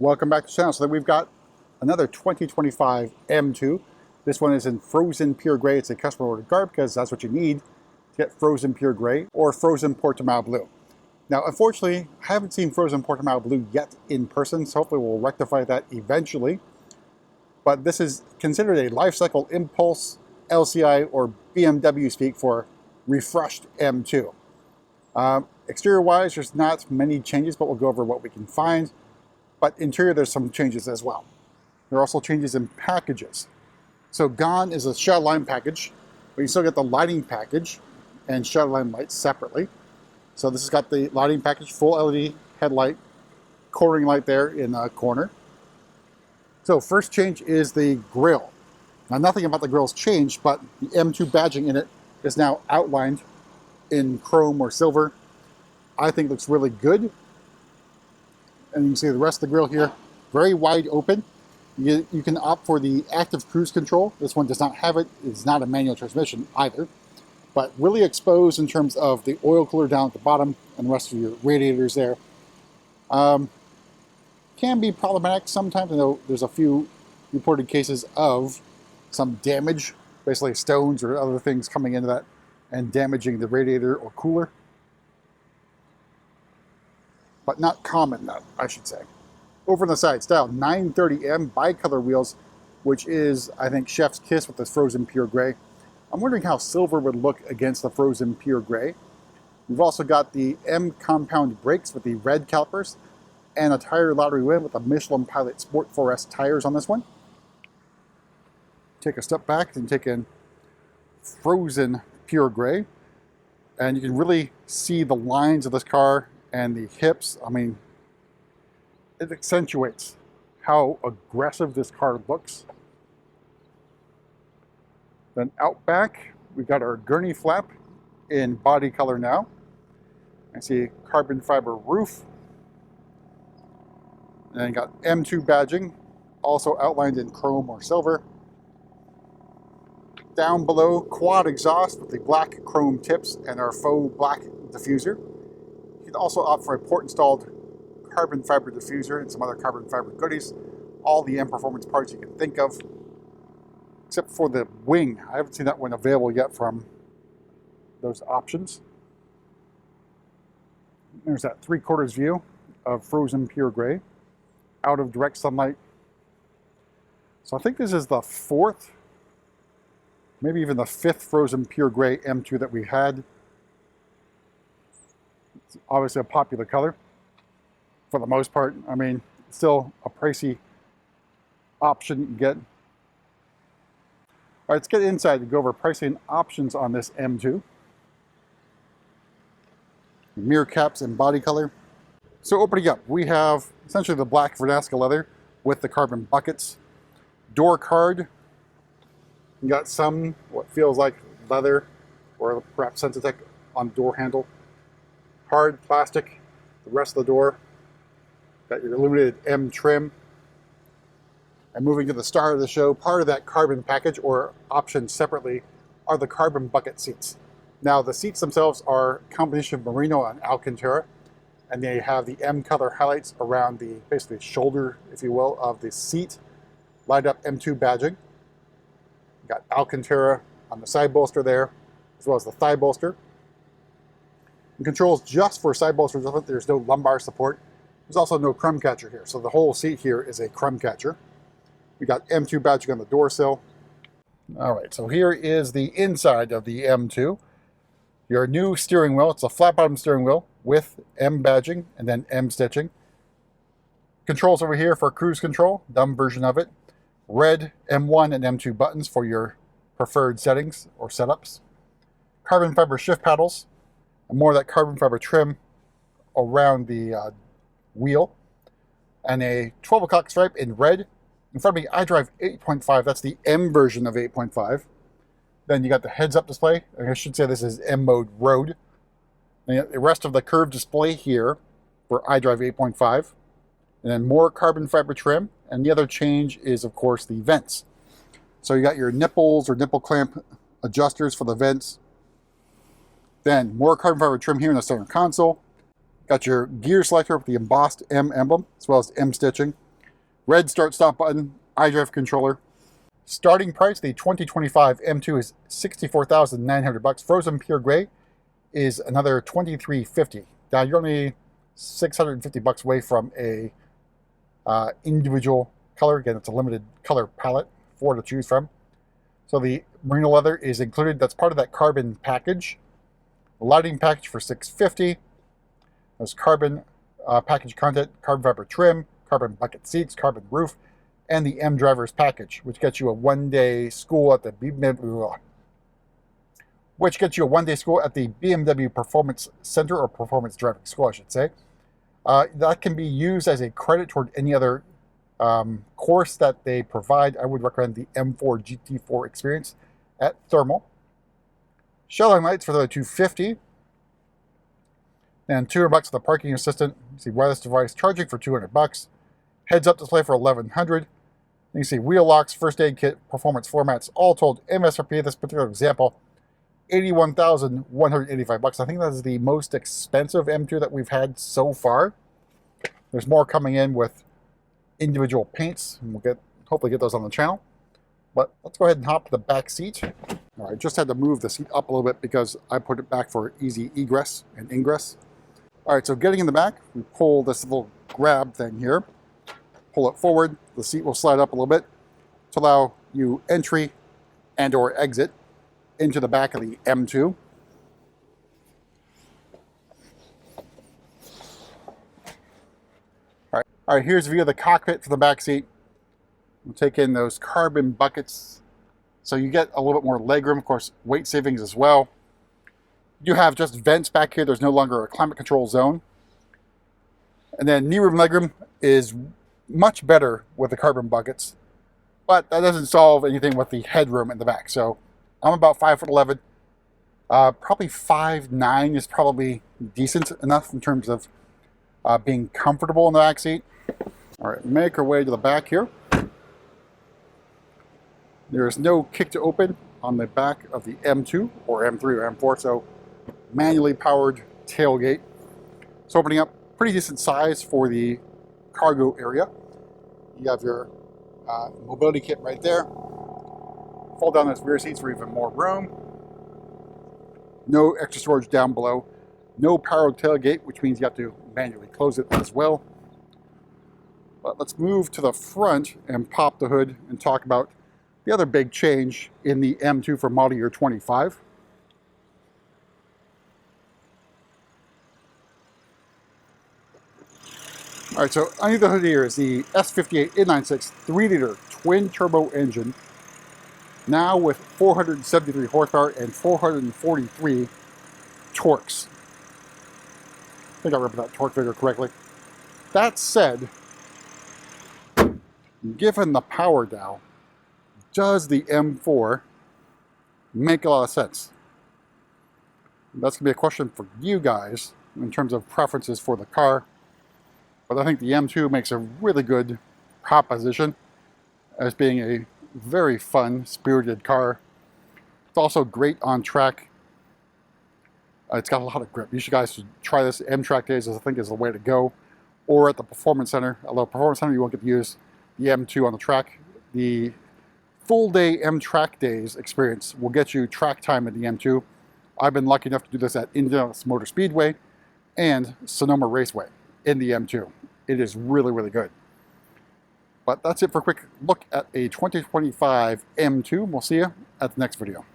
Welcome back to the channel. So then we've got another 2025 M2. This one is in Frozen Pure Gray. It's a customer ordered car because that's what you need to get Frozen Pure Gray or Frozen Portimao Blue. Now, unfortunately, I haven't seen Frozen Portimao Blue yet in person, so hopefully we'll rectify that eventually. But this is considered a life cycle impulse, LCI, or BMW speak for refreshed M2. Exterior-wise, there's not many changes, but we'll go over what we can find. But interior, there's some changes as well. There are also changes in packages. So gone is a shadow line package, but you still get the lighting package and shadow line lights separately. So this has got the lighting package, full LED headlight, cornering light there in the corner. So first change is the grille. Now nothing about the grille's changed, but the M2 badging in it is now outlined in chrome or silver. I think it looks really good. And you can see the rest of the grille here, very wide open. You can opt for the active cruise control. This one does not have it. It's not a manual transmission either. But really exposed in terms of the oil cooler down at the bottom and the rest of your radiators there. Can be problematic sometimes. I know there's a few reported cases of some damage, basically stones or other things coming into that and damaging the radiator or cooler. But not common, I should say. Over on the side, style 930M bicolor wheels, which is, I think, chef's kiss with this Frozen Pure Gray. I'm wondering how silver would look against the Frozen Pure Gray. We've also got the M compound brakes with the red calipers and a tire lottery win with the Michelin Pilot Sport 4S tires on this one. Take a step back and take in Frozen Pure Gray, and you can really see the lines of this car and the hips. I mean, it accentuates how aggressive this car looks. Then out back, we've got our gurney flap in body color now. I see carbon fiber roof. And then you got M2 badging, also outlined in chrome or silver. Down below, quad exhaust with the black chrome tips and our faux black diffuser. You can also opt for a port installed carbon fiber diffuser and some other carbon fiber goodies. All the M Performance parts you can think of, except for the wing. I haven't seen that one available yet from those options. There's that 3/4 view of Frozen Pure Gray, out of direct sunlight. So I think this is the 4th, maybe even the 5th Frozen Pure Gray M2 that we had. It's obviously a popular color for the most part. I mean, it's still a pricey option you can get. All right, let's get inside to go over pricing options on this M2. Mirror caps and body color. So opening up, we have essentially the black Verdasca leather with the carbon buckets. Door card. You got some, what feels like leather or perhaps Sensitech on the door handle. Hard plastic, the rest of the door. Got your illuminated M trim. And moving to the star of the show, part of that carbon package, or optioned separately, are the carbon bucket seats. Now, the seats themselves are a combination of merino and Alcantara, and they have the M color highlights around the, basically, shoulder, if you will, of the seat. Lined up M2 badging. You got Alcantara on the side bolster there, as well as the thigh bolster. And controls just for side bolsters, there's no lumbar support. There's also no crumb catcher here, so the whole seat here is a crumb catcher. We got M2 badging on the door sill. All right, so here is the inside of the M2. Your new steering wheel, it's a flat bottom steering wheel with M badging and then M stitching. Controls over here for cruise control, dumb version of it. Red M1 and M2 buttons for your preferred settings or setups. Carbon fiber shift paddles, and more of that carbon fiber trim around the wheel. And a 12 o'clock stripe in red. In front of me, I drive 8.5. That's the M version of 8.5. Then you got the heads-up display. I should say this is M mode road. And the rest of the curved display here for iDrive 8.5. And then more carbon fiber trim. And the other change is, of course, the vents. So you got your nipples or nipple clamp adjusters for the vents. Then more carbon fiber trim here in the center console. Got your gear selector with the embossed M emblem, as well as M stitching. Red start-stop button, iDrive controller. Starting price, the 2025 M2 is $64,900. Frozen Pure Gray is another $23,50. Now you're only $650 away from a individual color. Again, it's a limited color palette, 4 to choose from. So the merino leather is included. That's part of that carbon package. The lighting package for $650. There's carbon package content, carbon fiber trim, carbon bucket seats, carbon roof, and the M Drivers package, which gets you a one-day school at the BMW Performance Center, or Performance Driving School, I should say. That can be used as a credit toward any other course that they provide. I would recommend the M4 GT4 experience at Thermal. Shadowline lights for the $250. And $200 for the parking assistant. You see wireless device charging for $200. Heads-up display for $1,100. You see wheel locks, first aid kit, performance floor mats, all told MSRP, this particular example, $81,185. I think that is the most expensive M2 that we've had so far. There's more coming in with individual paints, and we'll hopefully get those on the channel. But let's go ahead and hop to the back seat. All right, I just had to move the seat up a little bit because I put it back for easy egress and ingress. All right, so getting in the back, we pull this little grab thing here, pull it forward. The seat will slide up a little bit to allow you entry and or exit into the back of the M2. All right, here's a view of the cockpit for the back seat. We'll take in those carbon buckets, so you get a little bit more legroom, of course, weight savings as well. You have just vents back here. There's no longer a climate control zone. And then knee room legroom is much better with the carbon buckets, but that doesn't solve anything with the headroom in the back. So I'm about 5'11". Probably 5'9" is probably decent enough in terms of being comfortable in the back seat. All right, make our way to the back here. There is no kick to open on the back of the M2 or M3 or M4, so manually powered tailgate. It's opening up pretty decent size for the cargo area. You have your mobility kit right there. Fold down those rear seats for even more room. No extra storage down below. No powered tailgate, which means you have to manually close it as well. But let's move to the front and pop the hood and talk about the other big change in the M2 for model year 25. All right, so underneath the hood here is the S58 inline-six 3-liter twin-turbo engine, now with 473 horsepower and 443 torques. I think I remember that torque figure correctly. That said, given the power dial, does the M4 make a lot of sense? That's going to be a question for you guys in terms of preferences for the car. But I think the M2 makes a really good proposition as being a very fun, spirited car. It's also great on track. It's got a lot of grip. You guys should try this. M-Track days, I think, is the way to go. Or at the Performance Center. Although Performance Center, you won't get to use the M2 on the track. The full day M-Track days experience will get you track time at the M2. I've been lucky enough to do this at Indianapolis Motor Speedway and Sonoma Raceway in the M2. It is really, really good. But that's it for a quick look at a 2025 M2. We'll see you at the next video.